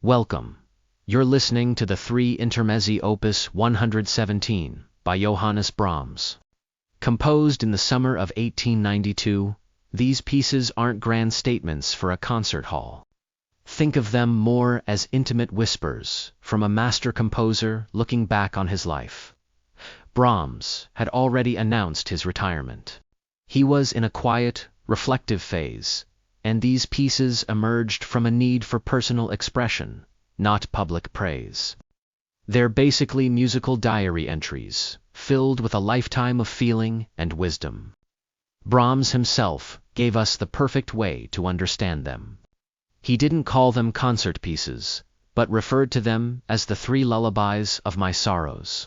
Welcome. You're listening to the 3 Intermezzi Opus 117 by Johannes Brahms. Composed in the summer of 1892, these pieces aren't grand statements for a concert hall. Think of them more as intimate whispers from a master composer looking back on his life. Brahms had already announced his retirement. He was in a quiet, reflective phase, and these pieces emerged from a need for personal expression, not public praise. They're basically musical diary entries, filled with a lifetime of feeling and wisdom. Brahms himself gave us the perfect way to understand them. He didn't call them concert pieces, but referred to them as the 3 lullabies of my sorrows.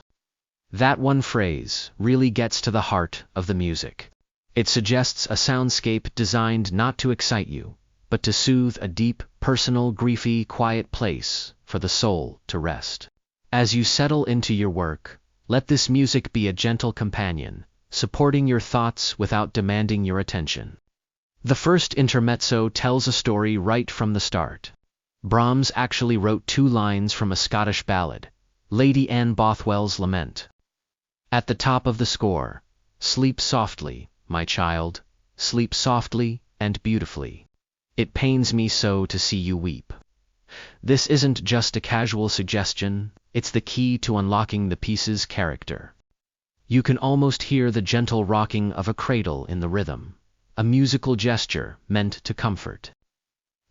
That one phrase really gets to the heart of the music. It suggests a soundscape designed not to excite you, but to soothe a deep, personal, griefy, quiet place for the soul to rest. As you settle into your work, let this music be a gentle companion, supporting your thoughts without demanding your attention. The first intermezzo tells a story right from the start. Brahms actually wrote 2 lines from a Scottish ballad, Lady Anne Bothwell's Lament. At the top of the score, "Sleep softly, my child, sleep softly and beautifully. It pains me so to see you weep." This isn't just a casual suggestion, it's the key to unlocking the piece's character. You can almost hear the gentle rocking of a cradle in the rhythm, a musical gesture meant to comfort.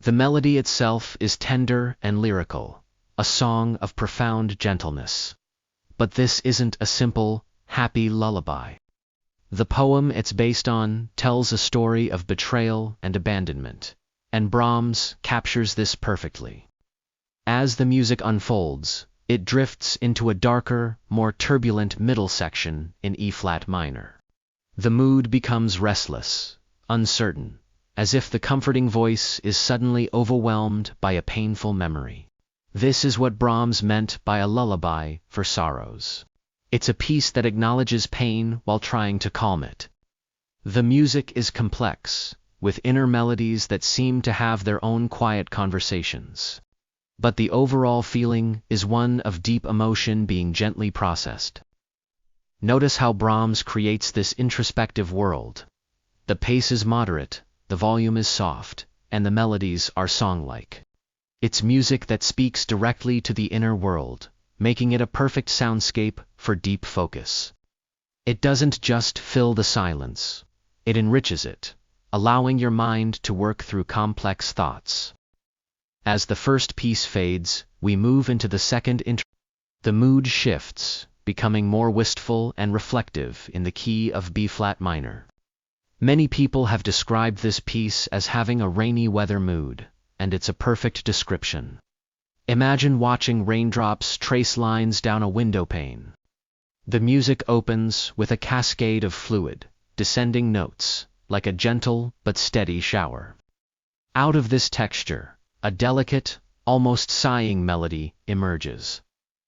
The melody itself is tender and lyrical, a song of profound gentleness. But this isn't a simple, happy lullaby. The poem it's based on tells a story of betrayal and abandonment, and Brahms captures this perfectly. As the music unfolds, it drifts into a darker, more turbulent middle section in E-flat minor. The mood becomes restless, uncertain, as if the comforting voice is suddenly overwhelmed by a painful memory. This is what Brahms meant by a lullaby for sorrows. It's a piece that acknowledges pain while trying to calm it. The music is complex, with inner melodies that seem to have their own quiet conversations. But the overall feeling is one of deep emotion being gently processed. Notice how Brahms creates this introspective world. The pace is moderate, the volume is soft, and the melodies are song-like. It's music that speaks directly to the inner world, making it a perfect soundscape for deep focus. It doesn't just fill the silence, it enriches it, allowing your mind to work through complex thoughts. As the first piece fades, we move into the second intro. The mood shifts, becoming more wistful and reflective in the key of B-flat minor. Many people have described this piece as having a rainy weather mood, and it's a perfect description. Imagine watching raindrops trace lines down a window pane. The music opens with a cascade of fluid, descending notes, like a gentle but steady shower. Out of this texture, a delicate, almost sighing melody emerges.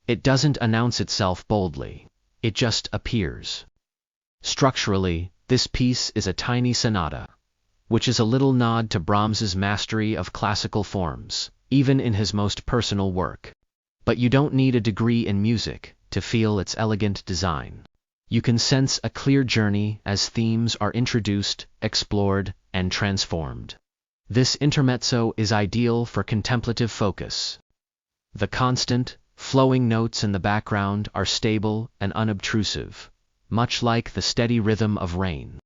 It doesn't announce itself boldly, it just appears. Structurally, this piece is a tiny sonata, which is a little nod to Brahms's mastery of classical forms, even in his most personal work. But you don't need a degree in music to feel its elegant design. You can sense a clear journey as themes are introduced, explored, and transformed. This intermezzo is ideal for contemplative focus. The constant, flowing notes in the background are stable and unobtrusive, much like the steady rhythm of rain.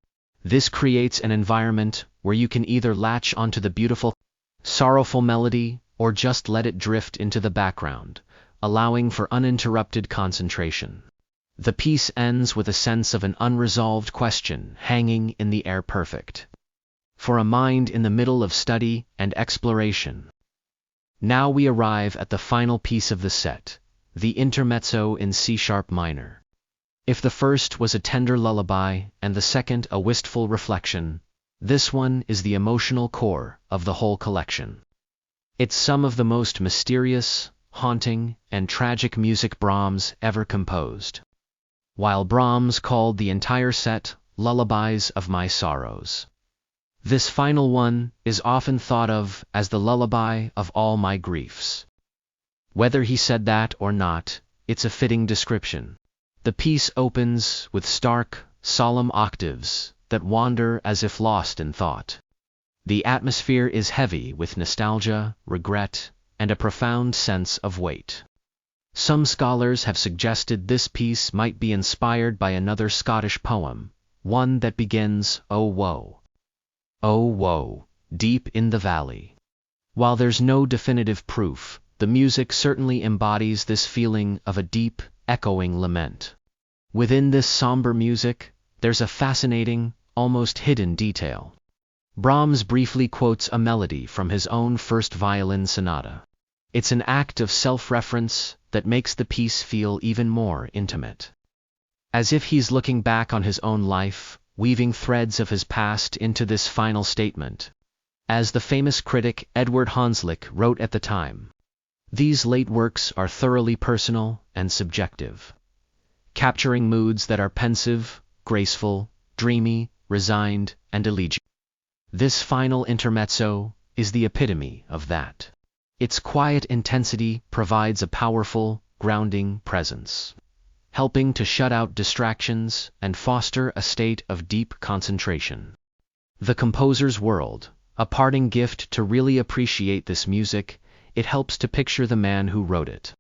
This creates an environment where you can either latch onto the beautiful, sorrowful melody or just let it drift into the background, allowing for uninterrupted concentration. The piece ends with a sense of an unresolved question hanging in the air, perfect for a mind in the middle of study and exploration. Now we arrive at the final piece of the set, the intermezzo in C-sharp minor. If the first was a tender lullaby and the second a wistful reflection, this one is the emotional core of the whole collection. It's some of the most mysterious, haunting, and tragic music Brahms ever composed. While Brahms called the entire set Lullabies of My Sorrows, this final one is often thought of as the lullaby of all my griefs. Whether he said that or not, it's a fitting description. The piece opens with stark, solemn octaves that wander as if lost in thought. The atmosphere is heavy with nostalgia, regret, and a profound sense of weight. Some scholars have suggested this piece might be inspired by another Scottish poem, one that begins, "Oh woe, oh woe, deep in the valley." While there's no definitive proof, the music certainly embodies this feeling of a deep, echoing lament. Within this somber music, there's a fascinating, almost hidden detail. Brahms briefly quotes a melody from his own first violin sonata. It's an act of self-reference that makes the piece feel even more intimate. As if he's looking back on his own life, weaving threads of his past into this final statement. As the famous critic Edward Hanslick wrote at the time, these late works are thoroughly personal and subjective, capturing moods that are pensive, graceful, dreamy, resigned, and elegiac. This final intermezzo is the epitome of that. Its quiet intensity provides a powerful, grounding presence, helping to shut out distractions and foster a state of deep concentration. The composer's world, a parting gift to really appreciate this music. It helps to picture the man who wrote it.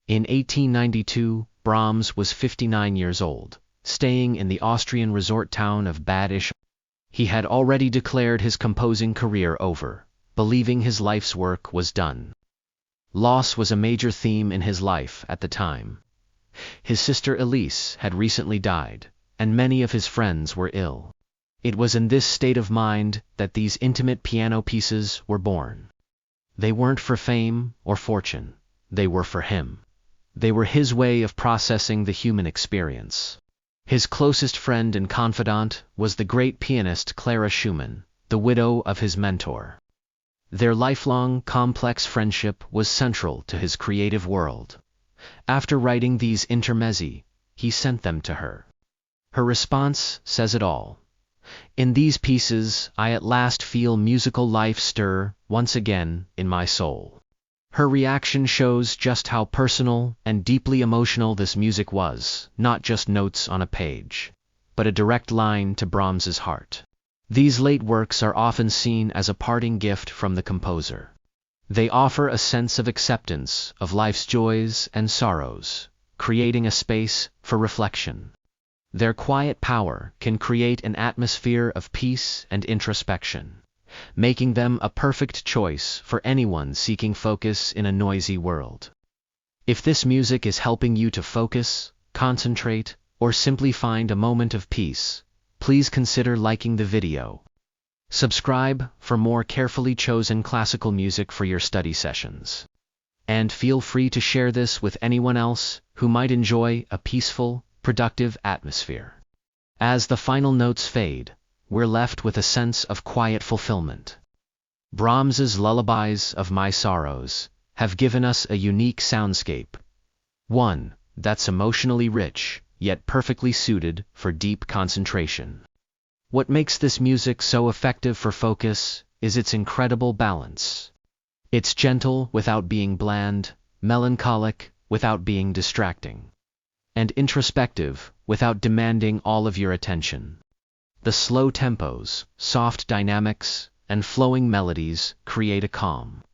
In 1892, Brahms was 59 years old, staying in the Austrian resort town of Bad Isch. He had already declared his composing career over, believing his life's work was done. Loss was a major theme in his life at the time. His sister Elise had recently died, and many of his friends were ill. It was in this state of mind that these intimate piano pieces were born. They weren't for fame or fortune, they were for him. They were his way of processing the human experience. His closest friend and confidant was the great pianist Clara Schumann, the widow of his mentor. Their lifelong, complex friendship was central to his creative world. After writing these Intermezzi, he sent them to her. Her response says it all. "In these pieces, I at last feel musical life stir, once again, in my soul." Her reaction shows just how personal and deeply emotional this music was, not just notes on a page, but a direct line to Brahms's heart. These late works are often seen as a parting gift from the composer. They offer a sense of acceptance of life's joys and sorrows, creating a space for reflection. Their quiet power can create an atmosphere of peace and introspection, making them a perfect choice for anyone seeking focus in a noisy world. If this music is helping you to focus, concentrate, or simply find a moment of peace, please consider liking the video. Subscribe for more carefully chosen classical music for your study sessions. And feel free to share this with anyone else who might enjoy a peaceful, productive atmosphere. As the final notes fade, we're left with a sense of quiet fulfillment. Brahms's lullabies of my sorrows have given us a unique soundscape, one that's emotionally rich, yet perfectly suited for deep concentration. What makes this music so effective for focus is its incredible balance. It's gentle without being bland, melancholic without being distracting, and introspective without demanding all of your attention. The slow tempos, soft dynamics, and flowing melodies create a calm,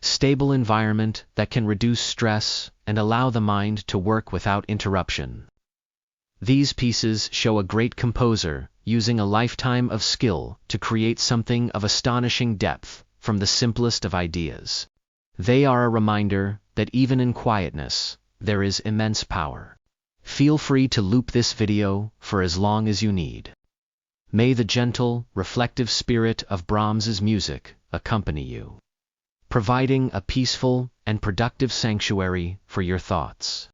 stable environment that can reduce stress and allow the mind to work without interruption. These pieces show a great composer using a lifetime of skill to create something of astonishing depth from the simplest of ideas. They are a reminder that even in quietness, there is immense power. Feel free to loop this video for as long as you need. May the gentle, reflective spirit of Brahms's music accompany you, providing a peaceful and productive sanctuary for your thoughts.